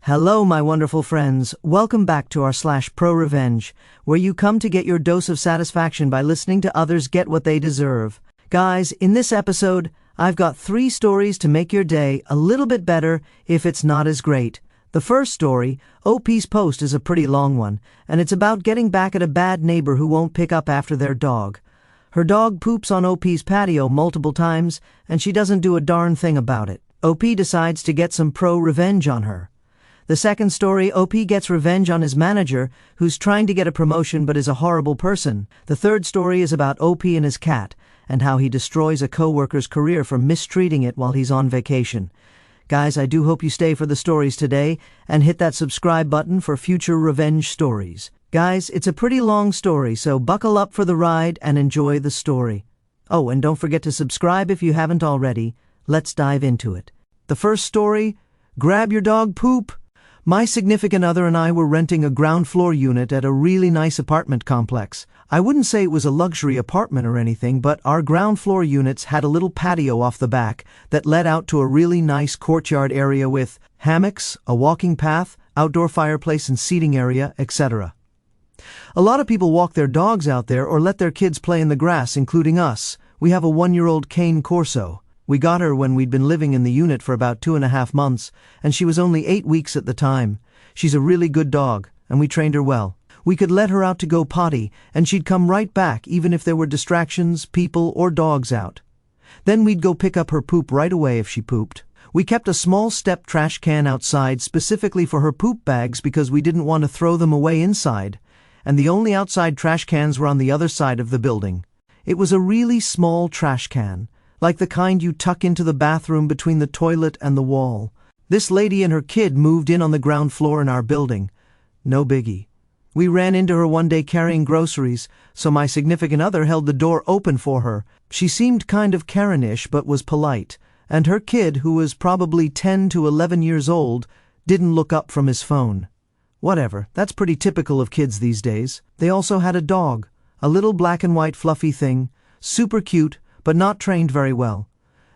Hello, my wonderful friends. Welcome back to our /ProRevenge, where you come to get your dose of satisfaction by listening to others get what they deserve. Guys, in this episode, I've got 3 stories to make your day a little bit better if it's not as great. The first story, OP's post, is a pretty long one, and it's about getting back at a bad neighbor who won't pick up after their dog. Her dog poops on OP's patio multiple times, and she doesn't do a darn thing about it. OP decides to get some revenge on her. The second story, OP gets revenge on his manager, who's trying to get a promotion but is a horrible person. The third story is about OP and his cat, and how he destroys a coworker's career for mistreating it while he's on vacation. Guys, I do hope you stay for the stories today, and hit that subscribe button for future revenge stories. Guys, it's a pretty long story, so buckle up for the ride and enjoy the story. Oh, and don't forget to subscribe if you haven't already. Let's dive into it. The first story, grab your dog poop. My significant other and I were renting a ground floor unit at a really nice apartment complex. I wouldn't say it was a luxury apartment or anything, but our ground floor units had a little patio off the back that led out to a really nice courtyard area with hammocks, a walking path, outdoor fireplace and seating area, etc. A lot of people walk their dogs out there or let their kids play in the grass, including us. We have a 1-year-old Cane Corso. We got her when we'd been living in the unit for about 2.5 months, and she was only 8 weeks at the time. She's a really good dog, and we trained her well. We could let her out to go potty, and she'd come right back even if there were distractions, people, or dogs out. Then we'd go pick up her poop right away if she pooped. We kept a small step trash can outside specifically for her poop bags because we didn't want to throw them away inside, and the only outside trash cans were on the other side of the building. It was a really small trash can, like the kind you tuck into the bathroom between the toilet and the wall. This lady and her kid moved in on the ground floor in our building. No biggie. We ran into her one day carrying groceries, so my significant other held the door open for her. She seemed kind of Karen-ish but was polite, and her kid, who was probably 10 to 11 years old, didn't look up from his phone. Whatever, that's pretty typical of kids these days. They also had a dog, a little black and white fluffy thing, super cute, but not trained very well.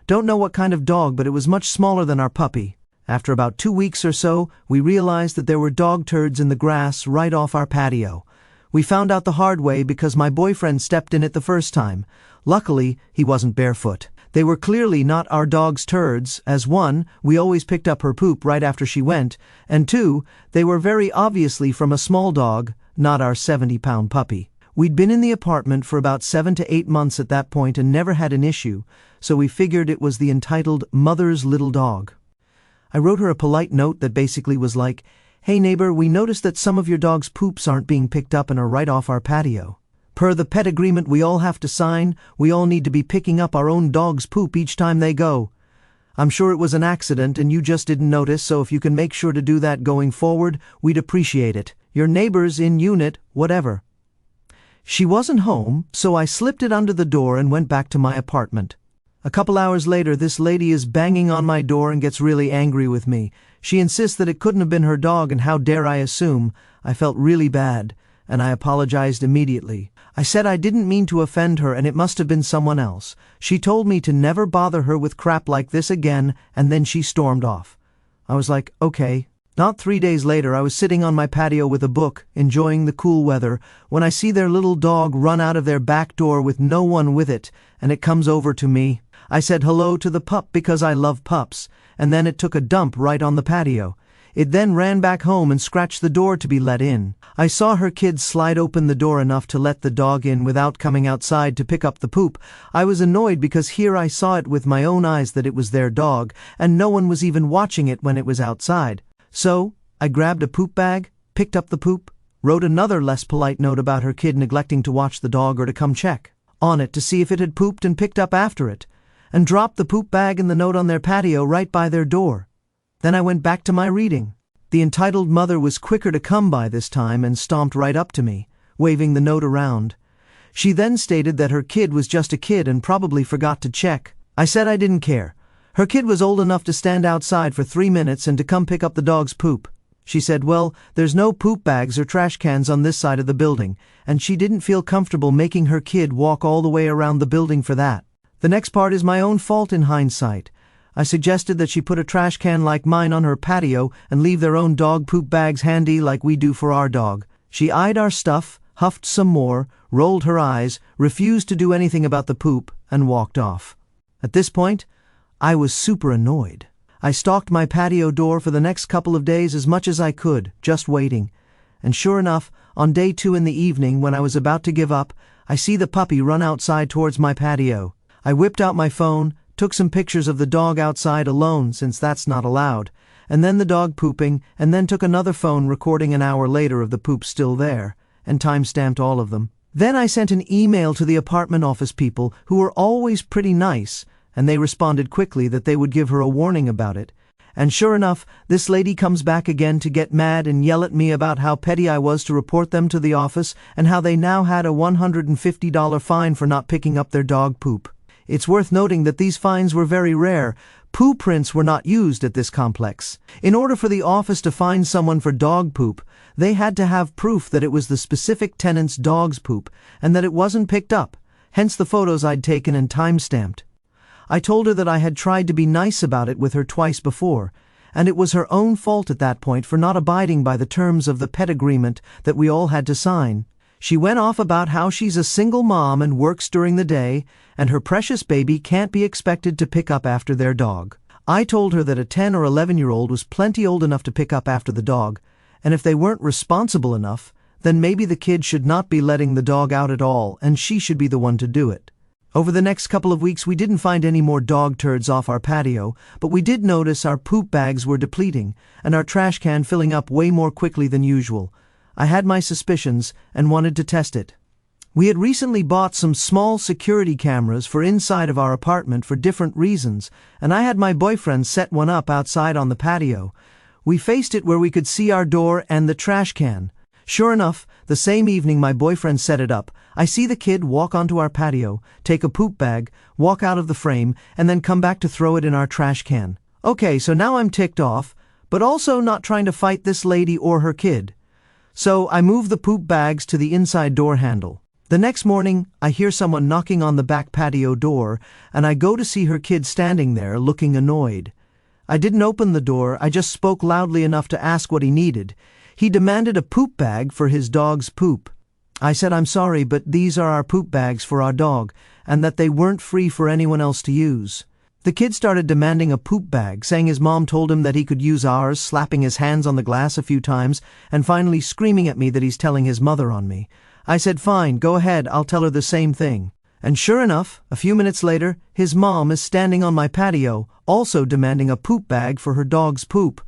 Don't know what kind of dog, but it was much smaller than our puppy. After about 2 weeks or so, we realized that there were dog turds in the grass right off our patio. We found out the hard way because my boyfriend stepped in it the first time. Luckily, he wasn't barefoot. They were clearly not our dog's turds, as 1, we always picked up her poop right after she went, and 2, they were very obviously from a small dog, not our 70-pound puppy. We'd been in the apartment for about 7 to 8 months at that point and never had an issue, so we figured it was the entitled mother's little dog. I wrote her a polite note that basically was like, "Hey neighbor, we noticed that some of your dog's poops aren't being picked up and are right off our patio. Per the pet agreement we all have to sign, we all need to be picking up our own dog's poop each time they go. I'm sure it was an accident and you just didn't notice, so if you can make sure to do that going forward, we'd appreciate it. Your neighbors in unit, whatever." She wasn't home, so I slipped it under the door and went back to my apartment. A couple hours later, this lady is banging on my door and gets really angry with me. She insists that it couldn't have been her dog, and how dare I assume. I felt really bad, and I apologized immediately. I said I didn't mean to offend her and it must have been someone else. She told me to never bother her with crap like this again, and then she stormed off. I was like, okay. Not 3 days later, I was sitting on my patio with a book, enjoying the cool weather, when I see their little dog run out of their back door with no one with it, and it comes over to me. I said hello to the pup because I love pups, and then it took a dump right on the patio. It then ran back home and scratched the door to be let in. I saw her kids slide open the door enough to let the dog in without coming outside to pick up the poop. I was annoyed because here I saw it with my own eyes that it was their dog, and no one was even watching it when it was outside. So, I grabbed a poop bag, picked up the poop, wrote another less polite note about her kid neglecting to watch the dog or to come check on it to see if it had pooped and picked up after it, and dropped the poop bag and the note on their patio right by their door. Then I went back to my reading. The entitled mother was quicker to come by this time and stomped right up to me, waving the note around. She then stated that her kid was just a kid and probably forgot to check. I said I didn't care. Her kid was old enough to stand outside for 3 minutes and to come pick up the dog's poop. She said, well, there's no poop bags or trash cans on this side of the building, and she didn't feel comfortable making her kid walk all the way around the building for that. The next part is my own fault in hindsight. I suggested that she put a trash can like mine on her patio and leave their own dog poop bags handy like we do for our dog. She eyed our stuff, huffed some more, rolled her eyes, refused to do anything about the poop, and walked off. At this point, I was super annoyed. I stalked my patio door for the next couple of days as much as I could, just waiting. And sure enough, on day 2 in the evening, when I was about to give up, I see the puppy run outside towards my patio. I whipped out my phone, took some pictures of the dog outside alone, since that's not allowed, and then the dog pooping, and then took another phone recording an hour later of the poop still there, and time-stamped all of them. Then I sent an email to the apartment office people, who were always pretty nice, and they responded quickly that they would give her a warning about it. And sure enough, this lady comes back again to get mad and yell at me about how petty I was to report them to the office and how they now had a $150 fine for not picking up their dog poop. It's worth noting that these fines were very rare. Poo prints were not used at this complex. In order for the office to fine someone for dog poop, they had to have proof that it was the specific tenant's dog's poop and that it wasn't picked up, hence the photos I'd taken and time-stamped. I told her that I had tried to be nice about it with her twice before, and it was her own fault at that point for not abiding by the terms of the pet agreement that we all had to sign. She went off about how she's a single mom and works during the day, and her precious baby can't be expected to pick up after their dog. I told her that a 10 or 11-year-old was plenty old enough to pick up after the dog, and if they weren't responsible enough, then maybe the kid should not be letting the dog out at all, and she should be the one to do it. Over the next couple of weeks, we didn't find any more dog turds off our patio, but we did notice our poop bags were depleting, and our trash can filling up way more quickly than usual. I had my suspicions and wanted to test it. We had recently bought some small security cameras for inside of our apartment for different reasons, and I had my boyfriend set one up outside on the patio. We faced it where we could see our door and the trash can. Sure enough, the same evening my boyfriend set it up, I see the kid walk onto our patio, take a poop bag, walk out of the frame, and then come back to throw it in our trash can. Okay, so now I'm ticked off, but also not trying to fight this lady or her kid. So I move the poop bags to the inside door handle. The next morning, I hear someone knocking on the back patio door, and I go to see her kid standing there looking annoyed. I didn't open the door, I just spoke loudly enough to ask what he needed. He demanded a poop bag for his dog's poop. I said I'm sorry, but these are our poop bags for our dog, and that they weren't free for anyone else to use. The kid started demanding a poop bag, saying his mom told him that he could use ours, slapping his hands on the glass a few times, and finally screaming at me that he's telling his mother on me. I said fine, go ahead, I'll tell her the same thing. And sure enough, a few minutes later, his mom is standing on my patio, also demanding a poop bag for her dog's poop.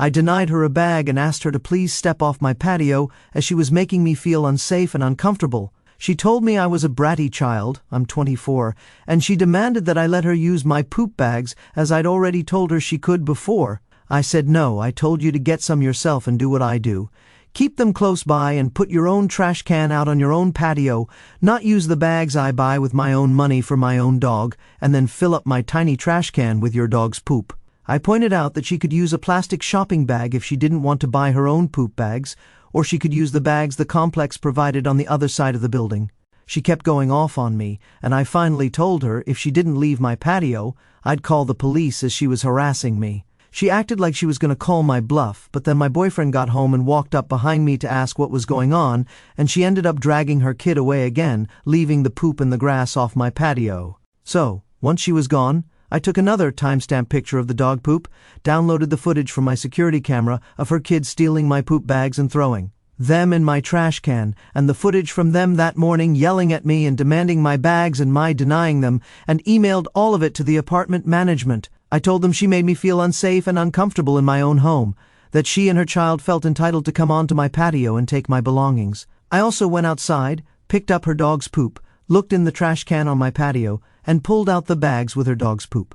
I denied her a bag and asked her to please step off my patio, as she was making me feel unsafe and uncomfortable. She told me I was a bratty child, I'm 24, and she demanded that I let her use my poop bags as I'd already told her she could before. I said no, I told you to get some yourself and do what I do. Keep them close by and put your own trash can out on your own patio, not use the bags I buy with my own money for my own dog, and then fill up my tiny trash can with your dog's poop. I pointed out that she could use a plastic shopping bag if she didn't want to buy her own poop bags, or she could use the bags the complex provided on the other side of the building. She kept going off on me, and I finally told her if she didn't leave my patio, I'd call the police as she was harassing me. She acted like she was going to call my bluff, but then my boyfriend got home and walked up behind me to ask what was going on, and she ended up dragging her kid away again, leaving the poop in the grass off my patio. So, once she was gone, I took another timestamp picture of the dog poop, downloaded the footage from my security camera of her kids stealing my poop bags and throwing them in my trash can, and the footage from them that morning yelling at me and demanding my bags and my denying them, and emailed all of it to the apartment management. I told them she made me feel unsafe and uncomfortable in my own home, that she and her child felt entitled to come onto my patio and take my belongings. I also went outside, picked up her dog's poop, looked in the trash can on my patio, and pulled out the bags with her dog's poop.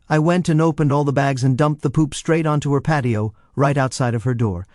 I went and opened all the bags and dumped the poop straight onto her patio, right outside of her door.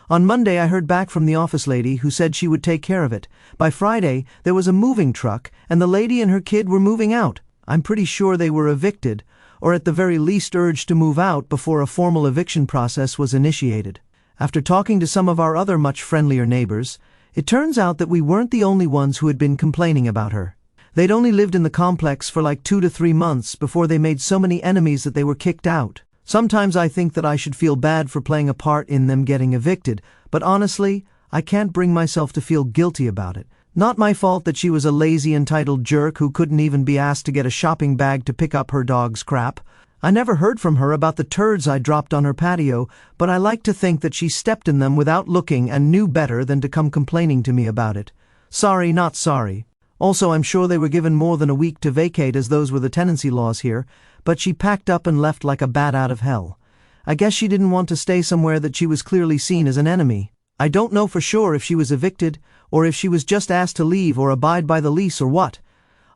On Monday I heard back from the office lady who said she would take care of it. By Friday, there was a moving truck, and the lady and her kid were moving out. I'm pretty sure they were evicted, or at the very least urged to move out before a formal eviction process was initiated. After talking to some of our other much friendlier neighbors, it turns out that we weren't the only ones who had been complaining about her. They'd only lived in the complex for like 2 to 3 months before they made so many enemies that they were kicked out. Sometimes I think that I should feel bad for playing a part in them getting evicted, but honestly, I can't bring myself to feel guilty about it. Not my fault that she was a lazy, entitled jerk who couldn't even be asked to get a shopping bag to pick up her dog's crap. I never heard from her about the turds I dropped on her patio, but I like to think that she stepped in them without looking and knew better than to come complaining to me about it. Sorry, not sorry. Also, I'm sure they were given more than a week to vacate, as those were the tenancy laws here, but she packed up and left like a bat out of hell. I guess she didn't want to stay somewhere that she was clearly seen as an enemy. I don't know for sure if she was evicted, or if she was just asked to leave or abide by the lease or what.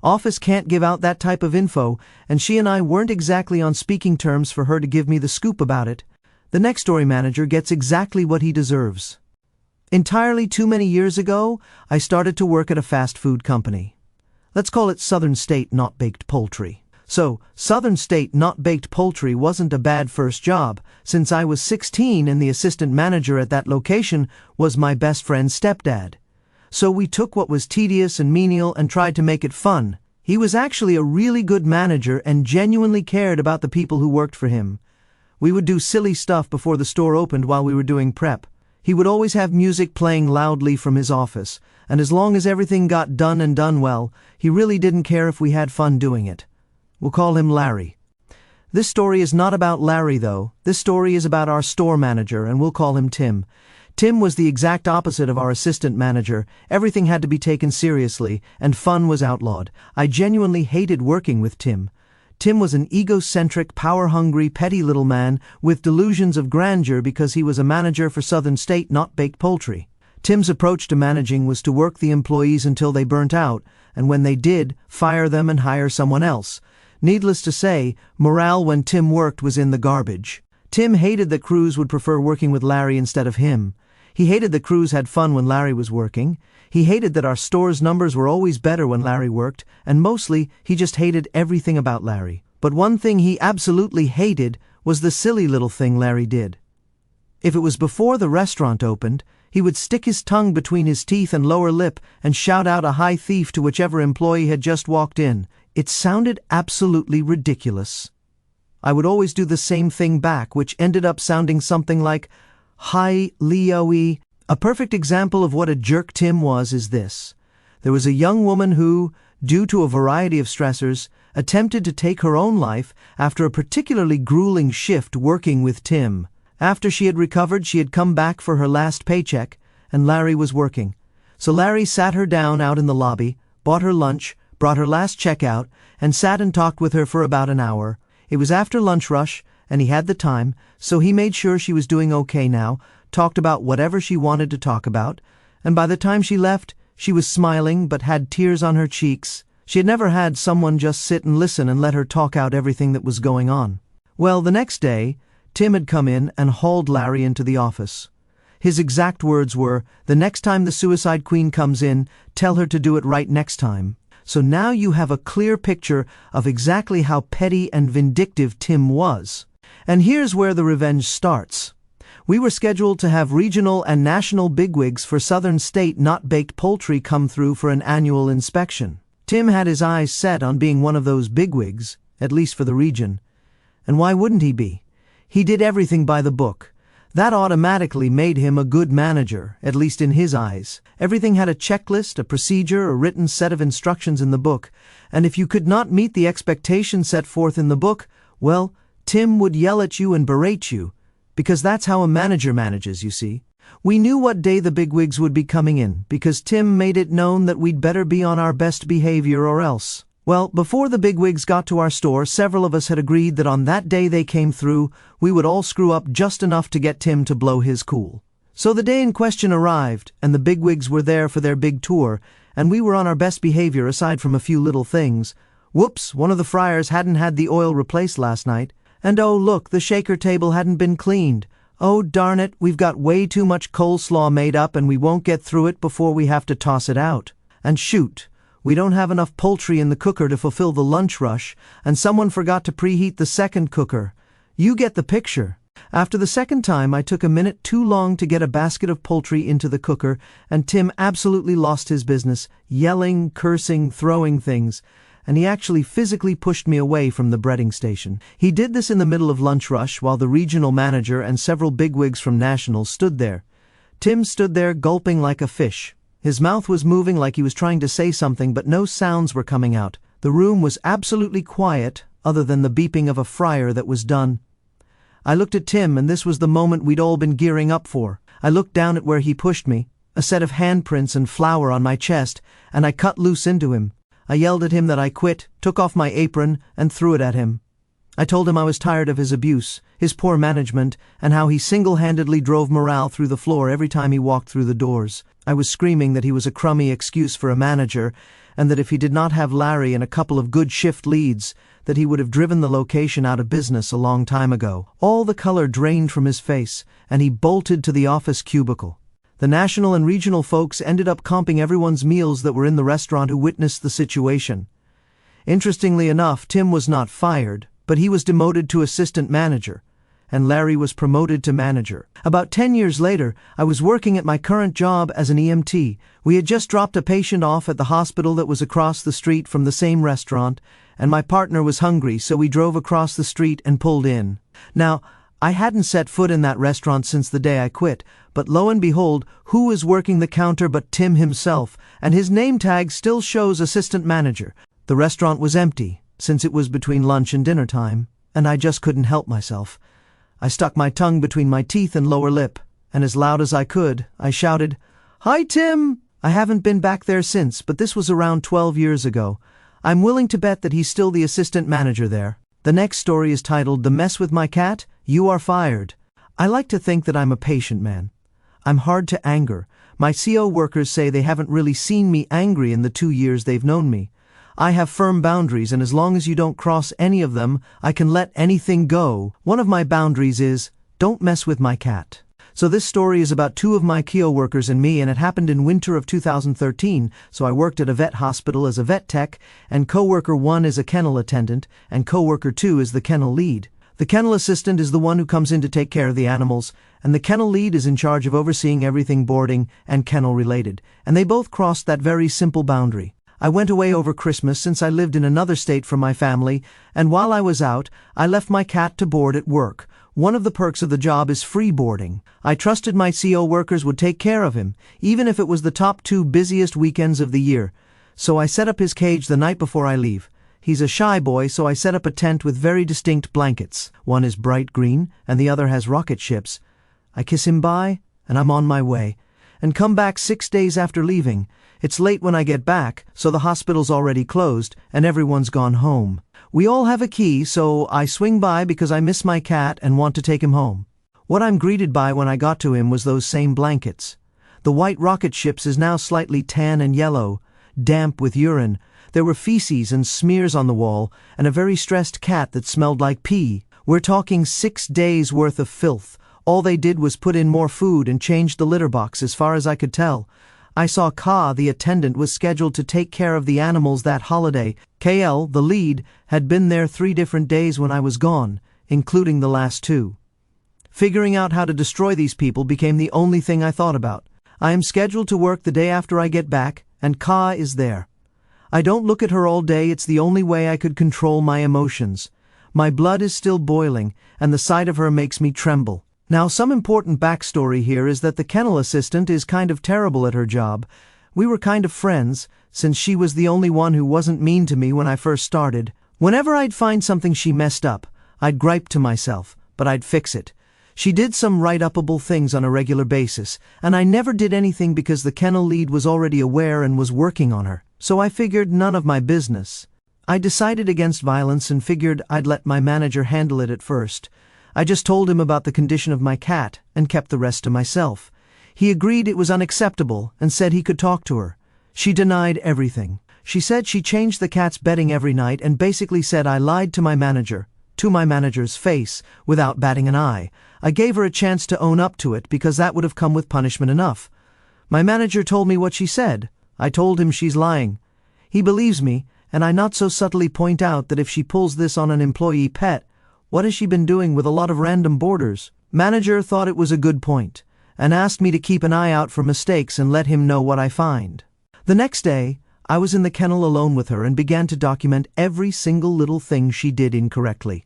Office can't give out that type of info, and she and I weren't exactly on speaking terms for her to give me the scoop about it. The next story manager gets exactly what he deserves. Entirely too many years ago, I started to work at a fast food company. Let's call it Southern State Not Baked Poultry. So, Southern State Not Baked Poultry wasn't a bad first job, since I was 16 and the assistant manager at that location was my best friend's stepdad. So we took what was tedious and menial and tried to make it fun. He was actually a really good manager and genuinely cared about the people who worked for him. We would do silly stuff before the store opened while we were doing prep. He would always have music playing loudly from his office, and as long as everything got done and done well, he really didn't care if we had fun doing it. We'll call him Larry. This story is not about Larry, though. This story is about our store manager, and we'll call him Tim. Tim was the exact opposite of our assistant manager. Everything had to be taken seriously, and fun was outlawed. I genuinely hated working with Tim. Tim was an egocentric, power-hungry, petty little man with delusions of grandeur because he was a manager for Southern State Not Baked Poultry. Tim's approach to managing was to work the employees until they burnt out, and when they did, fire them and hire someone else. Needless to say, morale when Tim worked was in the garbage. Tim hated that crews would prefer working with Larry instead of him. He hated that crews had fun when Larry was working. He hated that our store's numbers were always better when Larry worked, and mostly, he just hated everything about Larry. But one thing he absolutely hated was the silly little thing Larry did. If it was before the restaurant opened, he would stick his tongue between his teeth and lower lip and shout out a high thief to whichever employee had just walked in. It sounded absolutely ridiculous. I would always do the same thing back, which ended up sounding something like, "Hi, Leo-y." A perfect example of what a jerk Tim was is this. There was a young woman who, due to a variety of stressors, attempted to take her own life after a particularly grueling shift working with Tim. After she had recovered, she had come back for her last paycheck, and Larry was working. So Larry sat her down out in the lobby, bought her lunch, brought her last check out, and sat and talked with her for about an hour. It was after lunch rush, and he had the time, so he made sure she was doing okay now, talked about whatever she wanted to talk about, and by the time she left, she was smiling but had tears on her cheeks. She had never had someone just sit and listen and let her talk out everything that was going on. Well, the next day, Tim had come in and hauled Larry into the office. His exact words were, "The next time the suicide queen comes in, tell her to do it right next time." So now you have a clear picture of exactly how petty and vindictive Tim was. And here's where the revenge starts. We were scheduled to have regional and national bigwigs for Southern State Not Baked Poultry come through for an annual inspection. Tim had his eyes set on being one of those bigwigs, at least for the region. And why wouldn't he be? He did everything by the book. That automatically made him a good manager, at least in his eyes. Everything had a checklist, a procedure, a written set of instructions in the book, and if you could not meet the expectations set forth in the book, well, Tim would yell at you and berate you, because that's how a manager manages, you see. We knew what day the bigwigs would be coming in, because Tim made it known that we'd better be on our best behavior or else. Well, before the bigwigs got to our store, several of us had agreed that on that day they came through, we would all screw up just enough to get Tim to blow his cool. So the day in question arrived, and the bigwigs were there for their big tour, and we were on our best behavior aside from a few little things. Whoops, one of the fryers hadn't had the oil replaced last night. And oh look, the shaker table hadn't been cleaned. Oh darn it, we've got way too much coleslaw made up and we won't get through it before we have to toss it out. And shoot, we don't have enough poultry in the cooker to fulfill the lunch rush, and someone forgot to preheat the second cooker. You get the picture. After the second time, I took a minute too long to get a basket of poultry into the cooker, and Tim absolutely lost his business, yelling, cursing, throwing things, and he actually physically pushed me away from the breading station. He did this in the middle of lunch rush while the regional manager and several bigwigs from National stood there. Tim stood there gulping like a fish. His mouth was moving like he was trying to say something, but no sounds were coming out. The room was absolutely quiet, other than the beeping of a fryer that was done. I looked at Tim, and this was the moment we'd all been gearing up for. I looked down at where he pushed me, a set of handprints and flour on my chest, and I cut loose into him. I yelled at him that I quit, took off my apron, and threw it at him. I told him I was tired of his abuse, his poor management, and how he single-handedly drove morale through the floor every time he walked through the doors. I was screaming that he was a crummy excuse for a manager, and that if he did not have Larry and a couple of good shift leads, that he would have driven the location out of business a long time ago. All the color drained from his face, and he bolted to the office cubicle. The national and regional folks ended up comping everyone's meals that were in the restaurant who witnessed the situation. Interestingly enough, Tim was not fired, but he was demoted to assistant manager, and Larry was promoted to manager. About 10 years later, I was working at my current job as an EMT. We had just dropped a patient off at the hospital that was across the street from the same restaurant, and my partner was hungry, so we drove across the street and pulled in. Now, I hadn't set foot in that restaurant since the day I quit, but lo and behold, who was working the counter but Tim himself, and his name tag still shows assistant manager. The restaurant was empty, since it was between lunch and dinner time, and I just couldn't help myself. I stuck my tongue between my teeth and lower lip, and as loud as I could, I shouted, "Hi, Tim!" I haven't been back there since, but this was around 12 years ago. I'm willing to bet that he's still the assistant manager there. The next story is titled, "The Mess with My Cat? You Are Fired." I like to think that I'm a patient man. I'm hard to anger. My CO workers say they haven't really seen me angry in the 2 years they've known me. I have firm boundaries, and as long as you don't cross any of them, I can let anything go. One of my boundaries is, don't mess with my cat. So this story is about 2 of my KIO workers and me, and it happened in winter of 2013, so I worked at a vet hospital as a vet tech, and coworker 1 is a kennel attendant, and coworker 2 is the kennel lead. The kennel assistant is the one who comes in to take care of the animals, and the kennel lead is in charge of overseeing everything boarding and kennel related, and they both crossed that very simple boundary. I went away over Christmas since I lived in another state from my family, and while I was out, I left my cat to board at work. One of the perks of the job is free boarding. I trusted my CO workers would take care of him, even if it was the top 2 busiest weekends of the year. So I set up his cage the night before I leave. He's a shy boy, so I set up a tent with very distinct blankets. One is bright green, and the other has rocket ships. I kiss him bye, and I'm on my way, and come back 6 days after leaving. It's late when I get back, so the hospital's already closed, and everyone's gone home. We all have a key, so I swing by because I miss my cat and want to take him home. What I'm greeted by when I got to him was those same blankets. The white rocket ships is now slightly tan and yellow, damp with urine. There were feces and smears on the wall, and a very stressed cat that smelled like pee. We're talking 6 days worth of filth. All they did was put in more food and change the litter box as far as I could tell. I saw Ka, the attendant, was scheduled to take care of the animals that holiday. KL, the lead, had been there 3 different days when I was gone, including the last 2. Figuring out how to destroy these people became the only thing I thought about. I am scheduled to work the day after I get back, and Ka is there. I don't look at her all day. It's the only way I could control my emotions. My blood is still boiling, and the sight of her makes me tremble. Now, some important backstory here is that the kennel assistant is kind of terrible at her job. We were kind of friends, since she was the only one who wasn't mean to me when I first started. Whenever I'd find something she messed up, I'd gripe to myself, but I'd fix it. She did some write-upable things on a regular basis, and I never did anything because the kennel lead was already aware and was working on her. So I figured none of my business. I decided against violence and figured I'd let my manager handle it at first. I just told him about the condition of my cat and kept the rest to myself. He agreed it was unacceptable and said he could talk to her. She denied everything. She said she changed the cat's bedding every night and basically said I lied to my manager's face, without batting an eye. I gave her a chance to own up to it because that would have come with punishment enough. My manager told me what she said. I told him she's lying. He believes me, and I not so subtly point out that if she pulls this on an employee pet, What has she been doing with a lot of random boarders? Manager thought it was a good point, and asked me to keep an eye out for mistakes and let him know what I find. The next day, I was in the kennel alone with her and began to document every single little thing she did incorrectly.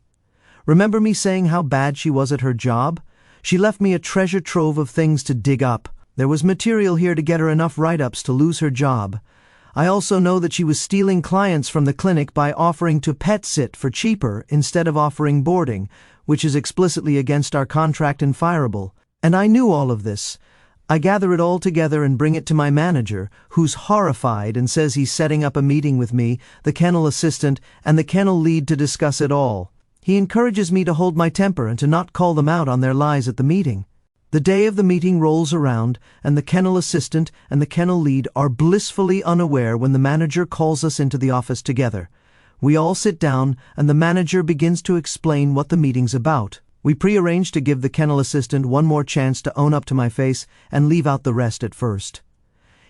Remember me saying how bad she was at her job? She left me a treasure trove of things to dig up. There was material here to get her enough write-ups to lose her job. I also know that she was stealing clients from the clinic by offering to pet sit for cheaper instead of offering boarding, which is explicitly against our contract and fireable. And I knew all of this. I gather it all together and bring it to my manager, who's horrified and says he's setting up a meeting with me, the kennel assistant, and the kennel lead to discuss it all. He encourages me to hold my temper and to not call them out on their lies at the meeting. The day of the meeting rolls around, and the kennel assistant and the kennel lead are blissfully unaware when the manager calls us into the office together. We all sit down, and the manager begins to explain what the meeting's about. We prearranged to give the kennel assistant one more chance to own up to my face and leave out the rest at first.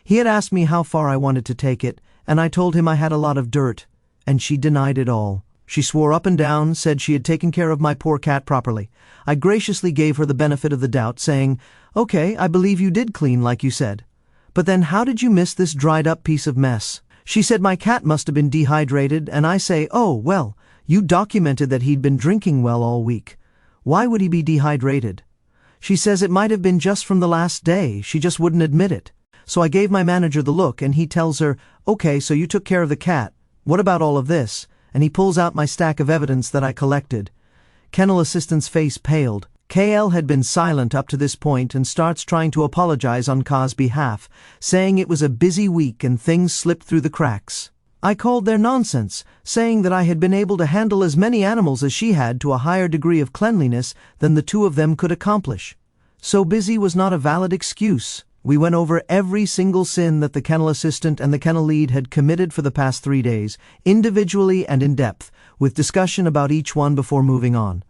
He had asked me how far I wanted to take it, and I told him I had a lot of dirt, and she denied it all. She swore up and down, said she had taken care of my poor cat properly. I graciously gave her the benefit of the doubt, saying, "Okay, I believe you did clean like you said. But then how did you miss this dried-up piece of mess?" She said my cat must have been dehydrated, and I say, "Oh, well, you documented that he'd been drinking well all week. Why would he be dehydrated?" She says it might have been just from the last day, she just wouldn't admit it. So I gave my manager the look, and he tells her, "Okay, so you took care of the cat. What about all of this?" And he pulls out my stack of evidence that I collected. Kennel assistant's face paled. KL had been silent up to this point and starts trying to apologize on Ka's behalf, saying it was a busy week and things slipped through the cracks. I called their nonsense, saying that I had been able to handle as many animals as she had to a higher degree of cleanliness than the two of them could accomplish. So busy was not a valid excuse. We went over every single sin that the kennel assistant and the kennel lead had committed for the past 3 days, individually and in depth, with discussion about each one before moving on.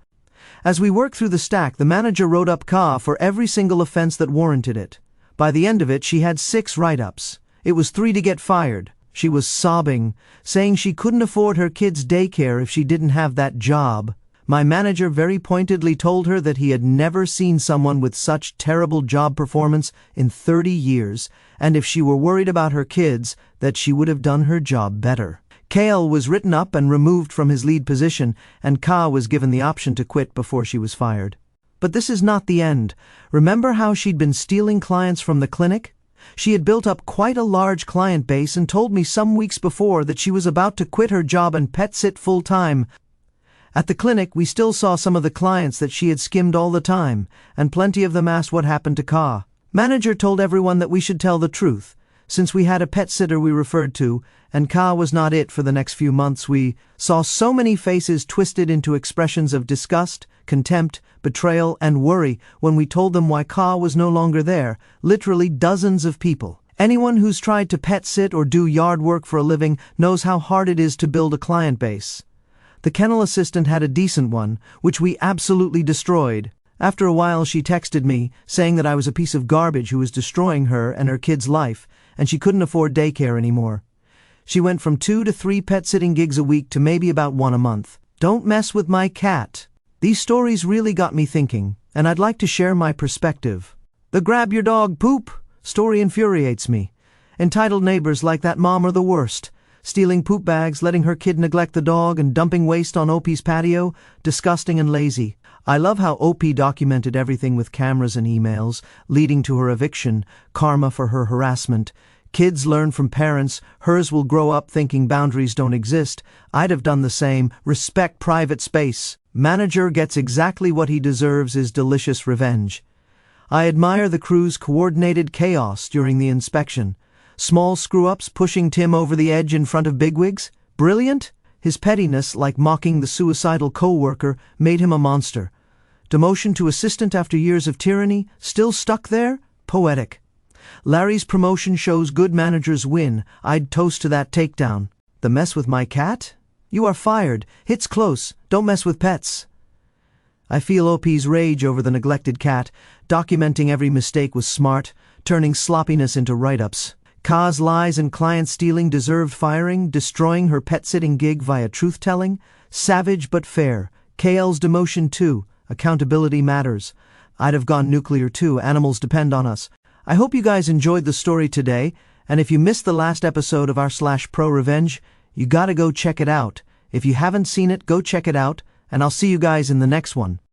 As we worked through the stack, the manager wrote up Ka for every single offense that warranted it. By the end of it, she had 6 write-ups. It was 3 to get fired. She was sobbing, saying she couldn't afford her kids' daycare if she didn't have that job. My manager very pointedly told her that he had never seen someone with such terrible job performance in 30 years, and if she were worried about her kids, that she would have done her job better. Kale was written up and removed from his lead position, and Ka was given the option to quit before she was fired. But this is not the end. Remember how she'd been stealing clients from the clinic? She had built up quite a large client base and told me some weeks before that she was about to quit her job and pet sit full-time. At the clinic, we still saw some of the clients that she had skimmed all the time, and plenty of them asked what happened to Ka. Manager told everyone that we should tell the truth. Since we had a pet sitter we referred to, and Ka was not it for the next few months, we saw so many faces twisted into expressions of disgust, contempt, betrayal, and worry when we told them why Ka was no longer there, literally dozens of people. Anyone who's tried to pet sit or do yard work for a living knows how hard it is to build a client base. The kennel assistant had a decent one, which we absolutely destroyed. After a while she texted me, saying that I was a piece of garbage who was destroying her and her kid's life, and she couldn't afford daycare anymore. She went from 2 to 3 pet-sitting gigs a week to maybe about 1 a month. Don't mess with my cat. These stories really got me thinking, and I'd like to share my perspective. The grab your dog poop story infuriates me. Entitled neighbors like that mom are the worst. Stealing poop bags, letting her kid neglect the dog, and dumping waste on OP's patio, disgusting and lazy. I love how OP documented everything with cameras and emails, leading to her eviction, karma for her harassment. Kids learn from parents, hers will grow up thinking boundaries don't exist. I'd have done the same, respect private space. Manager gets exactly what he deserves is delicious revenge. I admire the crew's coordinated chaos during the inspection. Small screw-ups pushing Tim over the edge in front of bigwigs? Brilliant? His pettiness, like mocking the suicidal co-worker, made him a monster. Demotion to assistant after years of tyranny? Still stuck there? Poetic. Larry's promotion shows good managers win. I'd toast to that takedown. The mess with my cat? You are fired. Hits close. Don't mess with pets. I feel OP's rage over the neglected cat. Documenting every mistake was smart, turning sloppiness into write-ups. Ka's lies and client stealing deserved firing, destroying her pet-sitting gig via truth-telling. Savage but fair. KL's demotion too. Accountability matters. I'd have gone nuclear too. Animals depend on us. I hope you guys enjoyed the story today, and if you missed the last episode of our /ProRevenge, you gotta go check it out. If you haven't seen it, go check it out, and I'll see you guys in the next one.